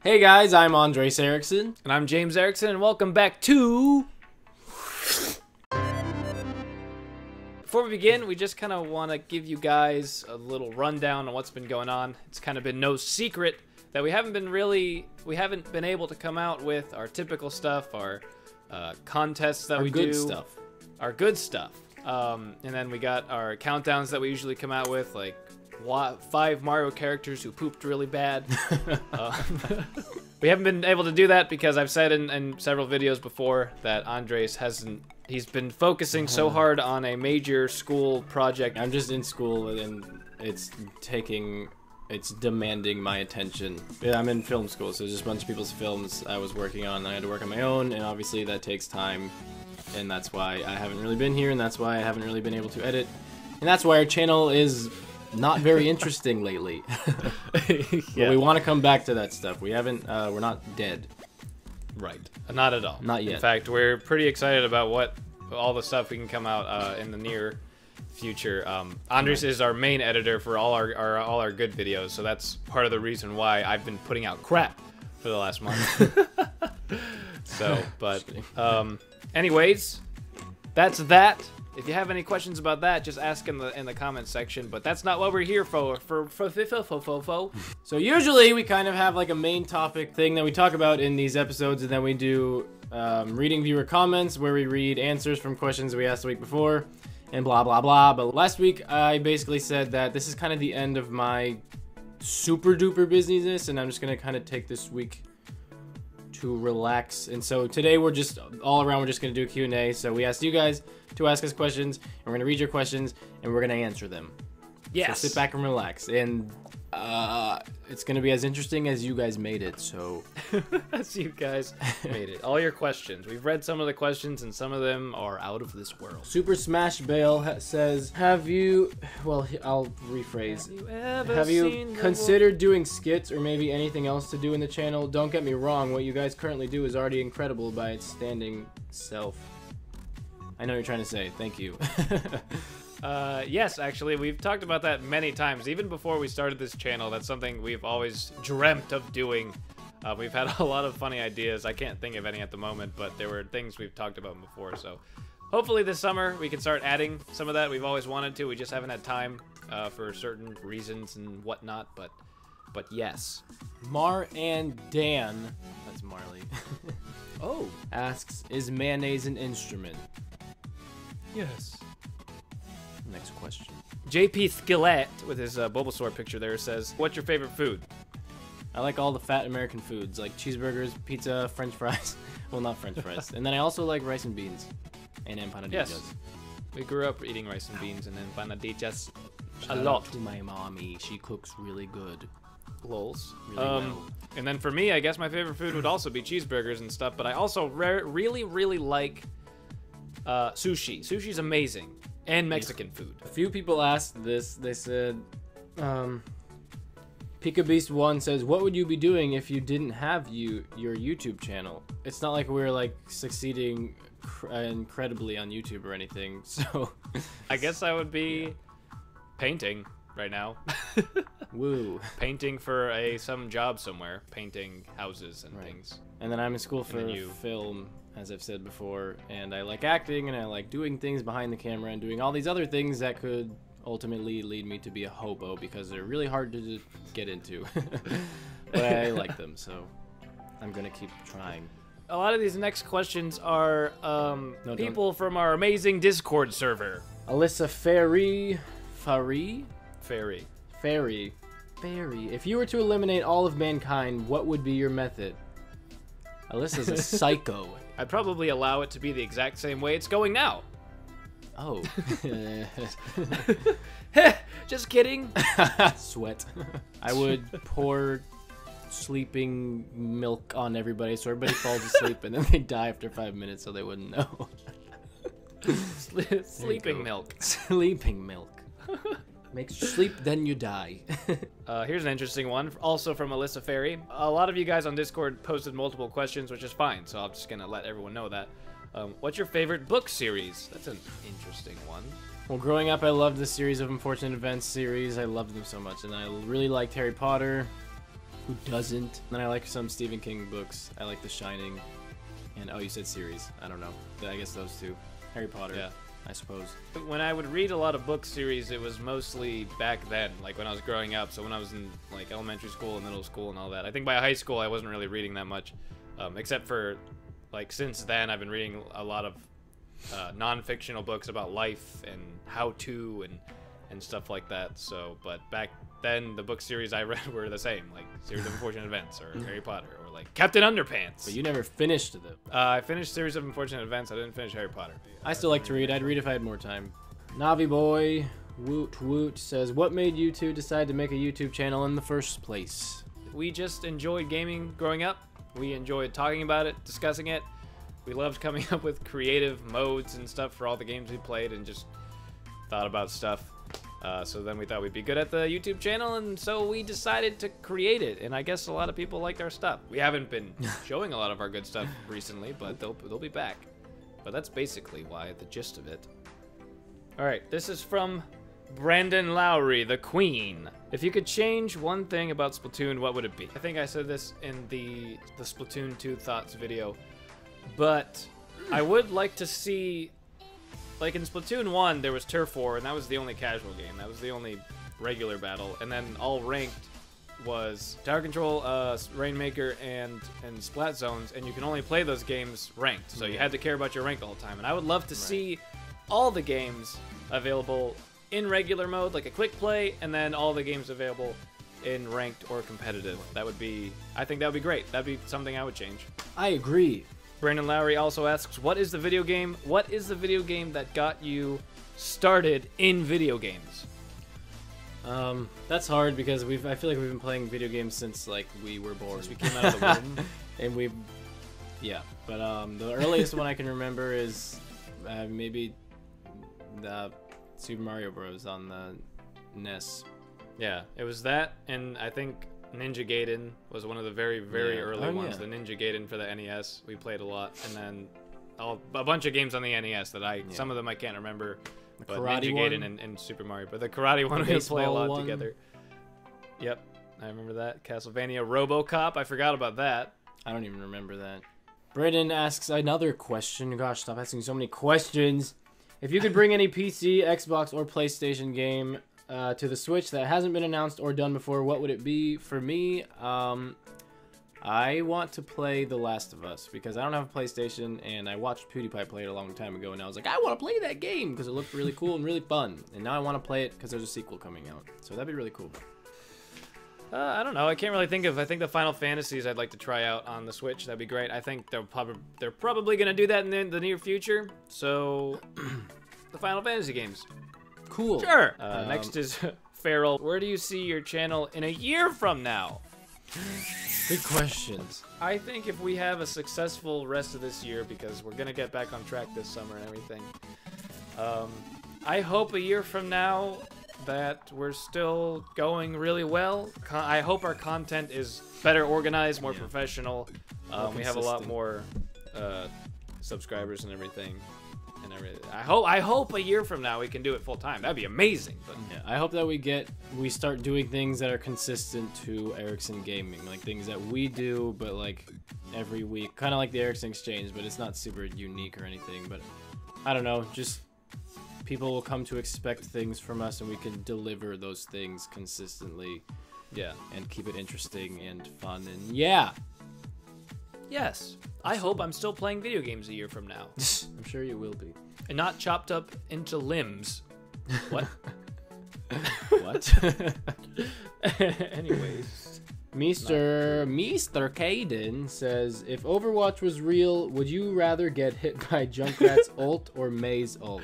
Hey guys, I'm Andres Erickson. And I'm James Erickson, and welcome back to... Before we begin, we just kind of want to give you guys a little rundown on what's been going on. It's kind of been no secret that we haven't been able to come out with our typical stuff, our contests that we do. Our good stuff. And then we got our countdowns that we usually come out with, like 5 Mario characters who pooped really bad. We haven't been able to do that because I've said in several videos before that Andres hasn't. He's been focusing so hard on a major school project. I'm just in school and it's demanding my attention. Yeah, I'm in film school, so there's just a bunch of people's films I was working on. I had to work on my own, and obviously that takes time, and that's why I haven't really been here, and that's why I haven't really been able to edit, and that's why our channel is not very interesting lately. Yeah. But we want to come back to that stuff. We haven't. We're not dead. Right. Not at all. Not yet. In fact, we're pretty excited about all the stuff we can come out in the near future. Andres is our main editor for all our good videos, so that's part of the reason why I've been putting out crap for the last month. So, but anyways, that's that. If you have any questions about that, just ask in the comment section. But that's not what we're here for. So usually we kind of have like a main topic thing that we talk about in these episodes, and then we do reading viewer comments where we read answers from questions we asked the week before, and blah blah blah. But last week I basically said that this is kind of the end of my super duper business, and I'm just gonna kind of take this week to relax. And so today we're just we're just gonna do a Q&A. So we asked you guys to ask us questions, and we're gonna read your questions and we're gonna answer them. Yes. So sit back and relax, and it's gonna be as interesting as you guys made it. So as you guys made it, all your questions. We've read some of the questions, and some of them are out of this world. Super Smash Bale says, "Have you?" Well, I'll rephrase. Have you considered doing skits or maybe anything else to do in the channel? Don't get me wrong. What you guys currently do is already incredible by its standing self. I know what you're trying to say. Thank you. Yes, actually, we've talked about that many times. Even before we started this channel, that's something we've always dreamt of doing. We've had a lot of funny ideas. I can't think of any at the moment, but there were things we've talked about before. So hopefully this summer we can start adding some of that. We've always wanted to. We just haven't had time for certain reasons and whatnot. But yes. Mar and Dan, that's Marley. Oh, asks, "Is mayonnaise an instrument?" yes. Next question. JP Skillet, with his Bulbasaur picture there, says, "What's your favorite food?" I like all the fat American foods, like cheeseburgers, pizza, french fries. Well, not french fries. And then I also like rice and beans. And empanadillas. Yes. We grew up eating rice and beans and empanadillas a Shout lot. out to my mommy. She cooks really good. Lols. Really well. And then for me, I guess my favorite food would also be cheeseburgers and stuff, but I also really, really like sushi. Sushi's amazing. And Mexican food. A few people asked this. They said, PikaBeast1 says, "What would you be doing if you didn't have your YouTube channel?" It's not like we're like succeeding incredibly on YouTube or anything, so I guess I would be painting right now. Woo. Painting for some job somewhere. Painting houses and things. And then I'm in school for film, as I've said before, and I like acting, and I like doing things behind the camera and doing all these other things that could ultimately lead me to be a hobo, because they're really hard to get into. But I like them, so I'm gonna keep trying. A lot of these next questions are people from our amazing Discord server. Alyssa Ferry. If you were to eliminate all of mankind, what would be your method? Alyssa's a psycho. I'd probably allow it to be the exact same way it's going now. Oh. Just kidding. Sweat. I would pour sleeping milk on everybody so everybody falls asleep and then they die after 5 minutes so they wouldn't know. Sleeping milk. Sleeping milk. Makes you sleep, then you die. Here's an interesting one, also from Alyssa Ferry. A lot of you guys on Discord posted multiple questions, which is fine, so I'm just going to let everyone know that. What's your favorite book series? That's an interesting one. Well, growing up, I loved the series of Unfortunate Events series. I loved them so much, and I really liked Harry Potter. Who doesn't? Then I like some Stephen King books. I like The Shining. And, oh, you said series. I don't know. I guess those two. Harry Potter. Yeah. I suppose. When I would read a lot of book series, it was mostly back then, like when I was growing up. So when I was in like elementary school and middle school and all that. I think by high school I wasn't really reading that much, except for like since then I've been reading a lot of non-fictional books about life and how-to and stuff like that. So, but back then the book series I read were the same, like Series of Unfortunate Events or Harry Potter or like Captain Underpants. But you never finished them. I finished Series of Unfortunate Events. I didn't finish Harry Potter. I still like to read. I'd read if I had more time. Navi Boy Woot Woot says, what made you two decide to make a YouTube channel in the first place? We just enjoyed gaming growing up. We enjoyed talking about it, discussing it. We loved coming up with creative modes and stuff for all the games we played and just thought about stuff. So then we thought we'd be good at the YouTube channel, and so we decided to create it. And I guess a lot of people liked our stuff. We haven't been showing a lot of our good stuff recently, but they'll be back. But that's basically why, the gist of it. All right, this is from Brandon Lowry, the Queen. If you could change one thing about Splatoon, what would it be? I think I said this in the Splatoon 2 Thoughts video, but I would like to see, like in Splatoon 1, there was Turf War, and that was the only casual game. That was the only regular battle, and then all ranked was Tower Control, Rainmaker, and Splat Zones, and you can only play those games ranked, so you had to care about your rank the whole time. And I would love to see all the games available in regular mode, like a quick play, and then all the games available in ranked or competitive. That would be, I think that would be great. That'd be something I would change. I agree. Brandon Lowry also asks, what is the video game that got you started in video games? That's hard because I feel like we've been playing video games since like we were born. Since we came out of the womb. And yeah. But the earliest one I can remember is maybe the Super Mario Bros. On the NES. Yeah, it was that, and I think Ninja Gaiden was one of the very, very early ones. Yeah. The Ninja Gaiden for the NES, we played a lot, and then a bunch of games on the NES that some of them I can't remember. But Ninja Gaiden and Super Mario, but the karate one we would play a lot together. Yep, I remember that. Castlevania RoboCop, I forgot about that. I don't even remember that. Brandon asks another question. Gosh, stop asking so many questions. If you could bring any PC, Xbox, or PlayStation game to the Switch that hasn't been announced or done before, what would it be? For me, I want to play The Last of Us because I don't have a PlayStation, and I watched PewDiePie play it a long time ago, and I was like, I want to play that game because it looked really cool and really fun. And now I want to play it because there's a sequel coming out. So that'd be really cool. I don't know. I can't really think of. I think the Final Fantasies I'd like to try out on the Switch. That'd be great. I think they're probably gonna do that in the near future. So, the Final Fantasy games. Cool. Sure. Next is Farrell. Where do you see your channel in a year from now? Good questions. I think if we have a successful rest of this year, because we're gonna get back on track this summer and everything. I hope a year from now that we're still going really well. I hope our content is better organized, more professional. We have a lot more subscribers and everything. I hope a year from now we can do it full time. That'd be amazing. But yeah, I hope that we start doing things that are consistent to Erickson Gaming, like things that we do, but like every week, kind of like the Erickson Exchange, but it's not super unique or anything. But I don't know, just people will come to expect things from us, and we can deliver those things consistently. Yeah, and keep it interesting and fun, and yeah. Yes, I hope I'm still playing video games a year from now. I'm sure you will be. And not chopped up into limbs. What? What? Anyways. Mr. Caden says, if Overwatch was real, would you rather get hit by Junkrat's ult or May's ult?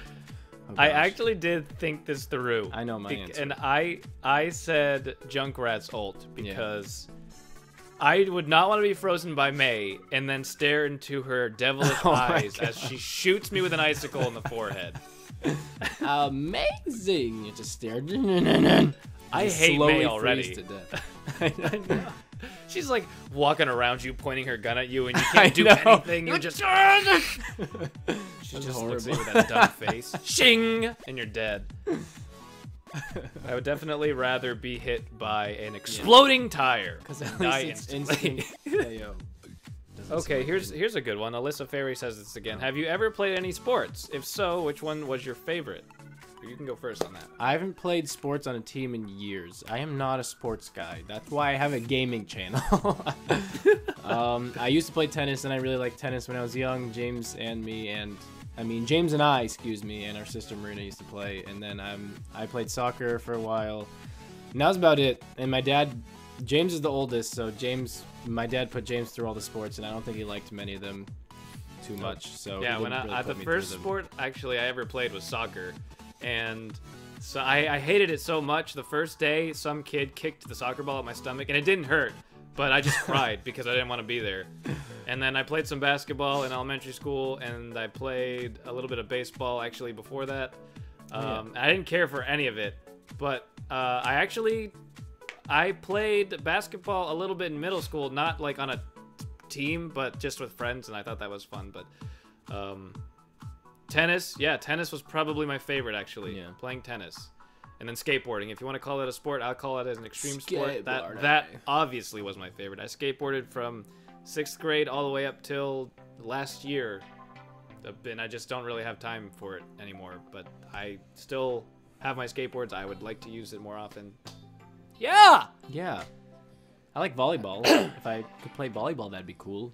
Oh, I actually did think this through. I know my answer. And I said Junkrat's ult because I would not want to be frozen by May and then stare into her devilish eyes as she shoots me with an icicle in the forehead. Amazing! You just stared. I hate May already. To death. I know. She's like walking around you, pointing her gun at you, and you can't do anything. You're just. She just looks at you with that dumb face. Shing! And you're dead. I would definitely rather be hit by an exploding tire Because than at die least it's instantly. instant KO. Doesn't Okay, seem here's a good one. Alyssa Fairy says this again. Have you ever played any sports? If so, which one was your favorite? You can go first on that. I haven't played sports on a team in years. I am not a sports guy. That's why I have a gaming channel. I used to play tennis, and I really liked tennis when I was young. James and I, excuse me, and our sister Marina used to play. And then I played soccer for a while. And that was about it. And my dad, James is the oldest, so my dad put James through all the sports, and I don't think he liked many of them too much. So yeah, he when didn't really the put me first through them. sport actually I ever played was soccer, and so I hated it so much. The first day, some kid kicked the soccer ball at my stomach, and it didn't hurt, but I just cried because I didn't want to be there. And then I played some basketball in elementary school, and I played a little bit of baseball actually before that. I didn't care for any of it, but I played basketball a little bit in middle school, not like on a team, but just with friends, and I thought that was fun. But tennis was probably my favorite actually. Yeah. Playing tennis. And then skateboarding. If you want to call it a sport, I'll call it as an extreme sport. Skateboarding. That obviously was my favorite. I skateboarded from 6th grade all the way up till last year. And I just don't really have time for it anymore, but I still have my skateboards. I would like to use it more often. Yeah! Yeah. I like volleyball. If I could play volleyball, that'd be cool.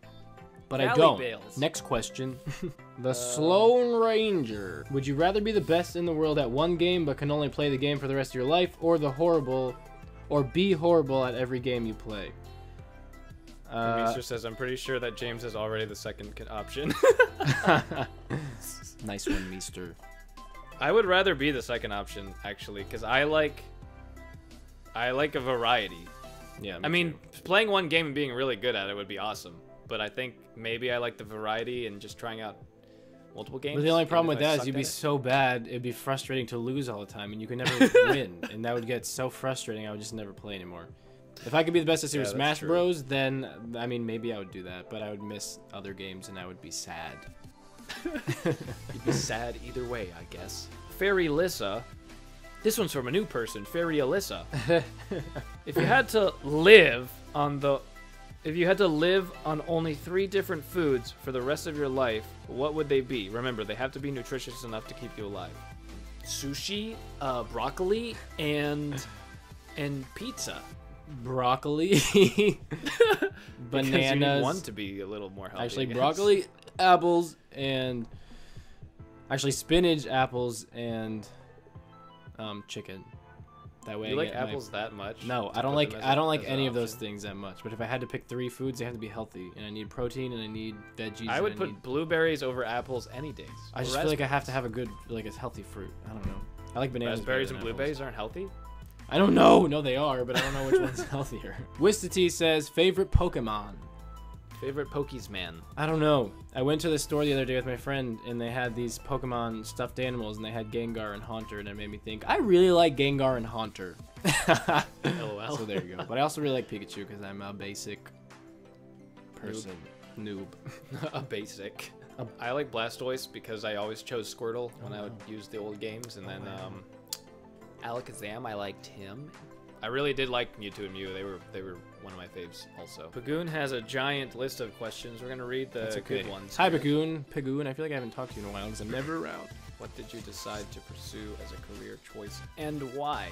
But I Valley don't. Bales. Next question. The Sloan Ranger. Would you rather be the best in the world at one game but can only play the game for the rest of your life, or be horrible at every game you play? Meester says, I'm pretty sure that James is already the second option. Nice one, Meester. I would rather be the second option, actually, because I like a variety. Yeah. I mean, playing one game and being really good at it would be awesome. But I think maybe I like the variety and just trying out multiple games. But the only problem even with if I that is sucked you'd be at it. so bad, it'd be frustrating to lose all the time, and you could never win. And that would get so frustrating, I would just never play anymore. If I could be the best at Super Yeah, that's Smash true. Bros, then, I mean, maybe I would do that, but I would miss other games, and I would be sad. You'd be sad either way, I guess. Fairy Lissa. This one's from a new person, Fairy Alyssa. If you had to live on only 3 different foods for the rest of your life, what would they be? Remember, they have to be nutritious enough to keep you alive. Sushi, broccoli, and pizza. Broccoli, Because bananas. you need one to be a little more healthy. Actually, I guess. broccoli, apples, and actually spinach, apples, and chicken. That way You I like get my- apples that much? No, to I don't put like them as I don't a- like as an any of those option? things that much. But if I had to pick 3 foods, they have to be healthy, and I need protein, and I need veggies. I would and put blueberries over apples any days. I Or just feel like I have to have a good, like a healthy fruit. I don't know. I like bananas. better raspberries than and apples. blueberries aren't healthy. I don't know. No, they are, but I don't know which one's healthier. Wistati says favorite Pokemon. Favorite Pokies man. I don't know. I went to the store the other day with my friend, and they had these Pokemon stuffed animals, and they had Gengar and Haunter, and it made me think, I really like Gengar and Haunter. LOL. So there you go. But I also really like Pikachu, because I'm a basic person. Noob. A basic. I like Blastoise because I always chose Squirtle when I would use the old games, and then Alakazam, I liked him. I really did like Mewtwo and Mew. They were one of my faves also. Pagoon has a giant list of questions. We're gonna read the That's okay. good ones. Hi, here. Pagoon. I feel like I haven't talked to you in a while, because I'm never around. What did you decide to pursue as a career choice, and why?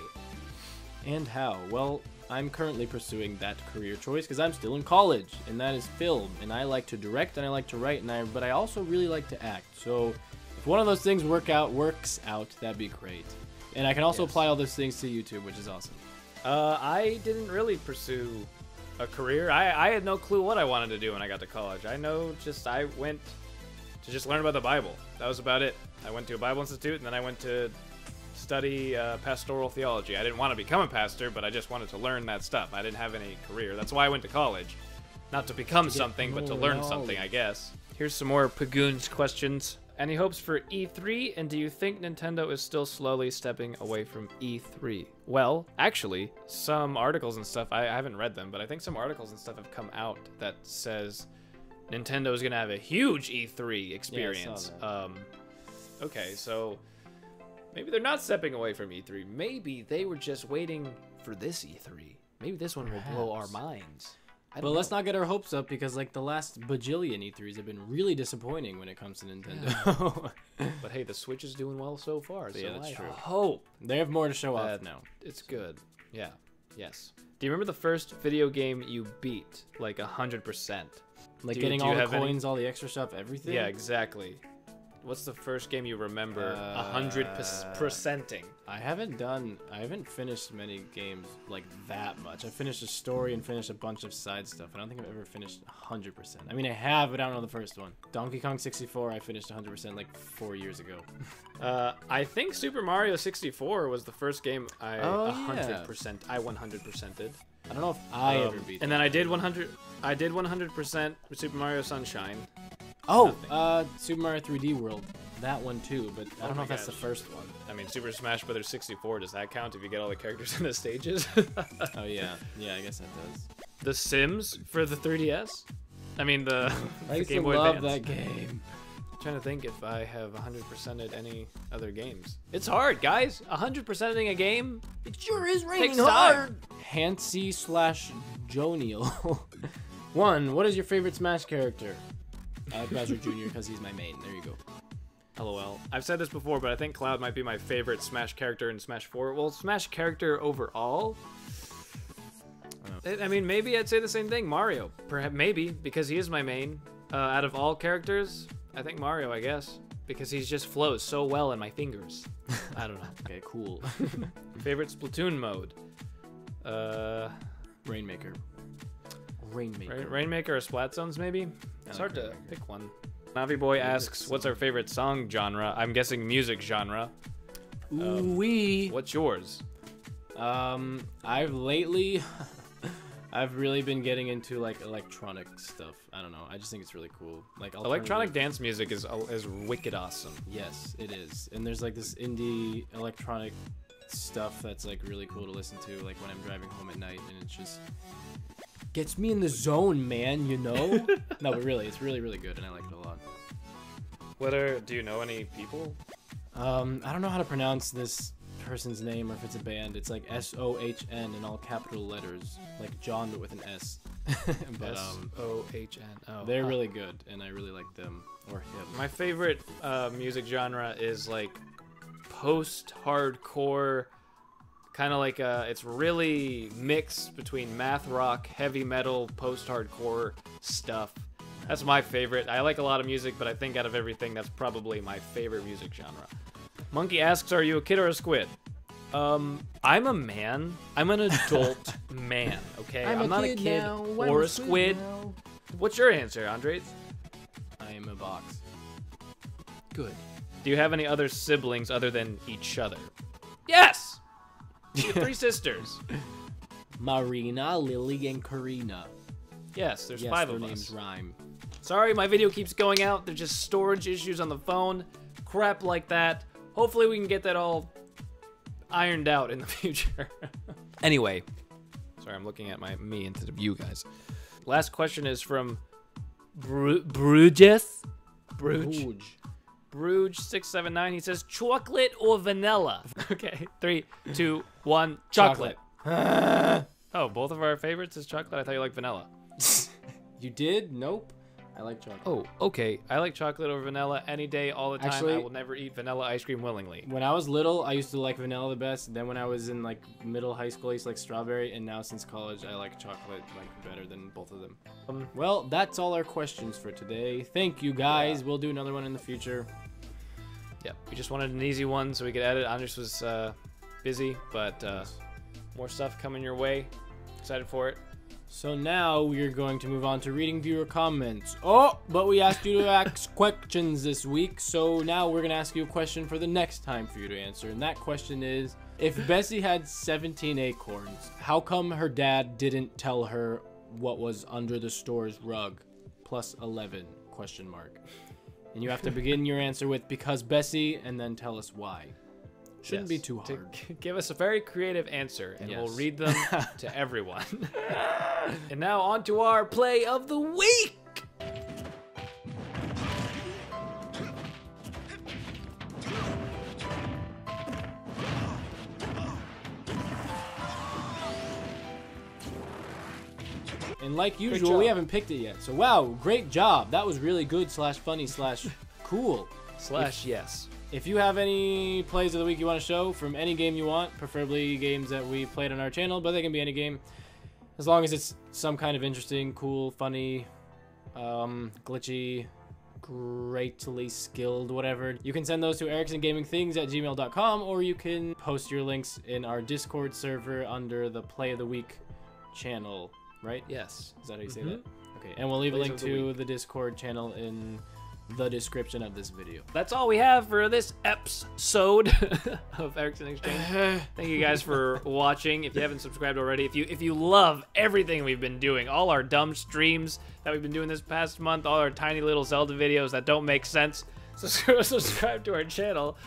And how? Well, I'm currently pursuing that career choice because I'm still in college, and that is film. And I like to direct, and I like to write, but I also really like to act. So if one of those things works out, that'd be great. And I can also Yes. apply all those things to YouTube, which is awesome. I didn't really pursue a career. I had no clue what I wanted to do when I got to college. I went to just learn about the Bible. That was about it. I went to a Bible institute, and then I went to study pastoral theology. I didn't want to become a pastor, but I just wanted to learn that stuff. I didn't have any career. That's why I went to college. Not to become something, but to more learn knowledge. something, I guess. Here's some more Pagoon's questions. Any hopes for E3, and do you think Nintendo is still slowly stepping away from E3? Well, actually, some articles and stuff, I haven't read them, but I think some articles and stuff have come out that says Nintendo is going to have a huge E3 experience. that. Okay, so Maybe they're not stepping away from E3. Maybe they were just waiting for this E3. Maybe this one will blow our minds. But let's not get our hopes up because like the last bajillion E3s have been really disappointing when it comes to Nintendo. But hey, the Switch is doing well so far. So yeah, that's true. Hope they have more to show off now. It's good. Yeah. Yes. Do you remember the first video game you beat like 100%? Like getting all the coins, all the extra stuff, everything? Yeah, exactly. What's the first game you remember 100%ing? I haven't finished many games like that much. I finished a story and finished a bunch of side stuff. I don't think I've ever finished 100%. I mean, I have, but I don't know the first one. Donkey Kong 64, I finished 100% like 4 years ago. I think Super Mario 64 was the first game I 100%. Yeah. I 100%ed. I don't know if I ever beat. And then I did 100. I did 100% with Super Mario Sunshine. Oh, Super Mario 3D World, that one too. But I don't know if that's the first one. I mean, Super Smash Bros. 64. Does that count if you get all the characters in the stages? Oh yeah, I guess that does. The Sims for the 3DS. I mean the Game Boy Advance. I love that game. I'm trying to think if I have 100%ed any other games. It's hard, guys. 100%ing a game. It sure is raining takes hard. Hansi/Joniel. 1. What is your favorite Smash character? I like Bowser Jr. because he's my main. There you go. LOL. I've said this before, but I think Cloud might be my favorite Smash character in Smash 4. Well, Smash character overall. I mean, maybe I'd say the same thing. Mario, perhaps, maybe because he is my main. Out of all characters, I think Mario, I guess, because he just flows so well in my fingers. I don't know. Okay, cool. Favorite Splatoon mode? Rainmaker. Rainmaker or Splat Zones, maybe? It's hard to pick one. Navi Boy asks, what's our favorite song genre? I'm guessing music genre. Ooh-wee. What's yours? I've really been getting into like electronic stuff. I don't know. I just think it's really cool. Like electronic dance music is wicked awesome. Yes, it is. And there's like this indie electronic stuff that's like really cool to listen to, like when I'm driving home at night, and it just gets me in the zone, man. You know? No, but really, it's really, really good, and I like it a lot. Do you know any people? I don't know how to pronounce this person's name or if it's a band. It's like SOHN in all capital letters, like John but with an S. But SOHN. Oh, they're really good, and I really like them or him. My favorite music genre is like post-hardcore, kind of like it's really mixed between math rock, heavy metal, post-hardcore stuff. That's my favorite. I like a lot of music, but I think out of everything, that's probably my favorite music genre. Monkey asks, are you a kid or a squid? I'm a man. I'm an adult man, okay? I'm not a kid or a squid. What's your answer, Andres? I am a box. Good. Do you have any other siblings other than each other? Yes! You have 3 sisters. Marina, Lily, and Karina. Yes, there's 5 of us. Their names rhyme. Sorry, my video keeps going out. There's just storage issues on the phone. Crap like that. Hopefully we can get that all ironed out in the future. Anyway. Sorry, I'm looking at me instead of you guys. Last question is from Bruges. Bruge679. He says, chocolate or vanilla? Okay, 3, 2, 1, chocolate. Oh, both of our favorites is chocolate? I thought you liked vanilla. You did? Nope. I like chocolate. Oh, okay. I like chocolate over vanilla any day, all the time. Actually, I will never eat vanilla ice cream willingly. When I was little, I used to like vanilla the best. Then when I was in like middle high school, I used to like strawberry. And now since college, I like chocolate like better than both of them. Well, that's all our questions for today. Thank you, guys. We'll do another one in the future. Yeah, we just wanted an easy one so we could edit. Andres was busy, but more stuff coming your way. Excited for it. So now we are going to move on to reading viewer comments. Oh, but we asked you to ask questions this week, so now we're going to ask you a question for the next time for you to answer. And that question is, if Bessie had 17 acorns, how come her dad didn't tell her what was under the store's rug? Plus 11, question mark. And you have to begin your answer with, because Bessie, and then tell us why. Shouldn't be too hard. Give us a very creative answer, and we'll read them to everyone. And now on to our play of the week. And like usual, we haven't picked it yet. So wow, great job. That was really good / funny / cool. Yes. If you have any plays of the week you want to show from any game you want, preferably games that we played on our channel, but they can be any game. As long as it's some kind of interesting, cool, funny, glitchy, greatly skilled, whatever. You can send those to ericksongamingthings@gmail.com, or you can post your links in our Discord server under the Play of the Week channel, right? Yes. Is that how you say that? Okay, and we'll leave a link to the Discord channel in the description of this video. That's all we have for this episode of Erickson Exchange. Thank you guys for watching. If you haven't subscribed already, if you love everything we've been doing, all our dumb streams that we've been doing this past month, all our tiny little Zelda videos that don't make sense, subscribe to our channel.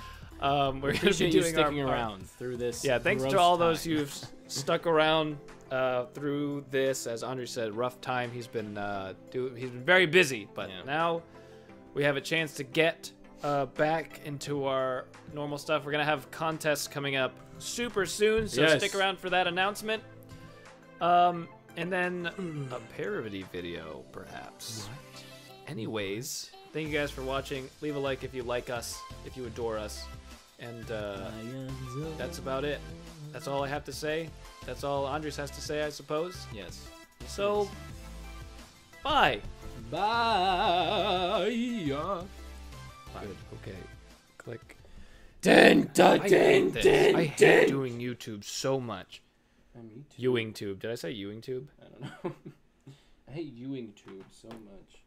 We're going to be doing sticking around through this. Yeah, thanks to all those who've stuck around through this. As Andre said, rough time. He's been very busy, but now we have a chance to get back into our normal stuff. We're gonna have contests coming up super soon, so stick around for that announcement. And then a parody video, perhaps. What? Anyways, thank you guys for watching. Leave a like if you like us, if you adore us, and that's about it. That's all I have to say. That's all Andres has to say, I suppose. Yes. So, bye. Bye. Good. Okay. Click. I hate doing YouTube so much. Me too. Ewing tube. Did I say Ewing tube? I don't know. I hate Ewing tube so much.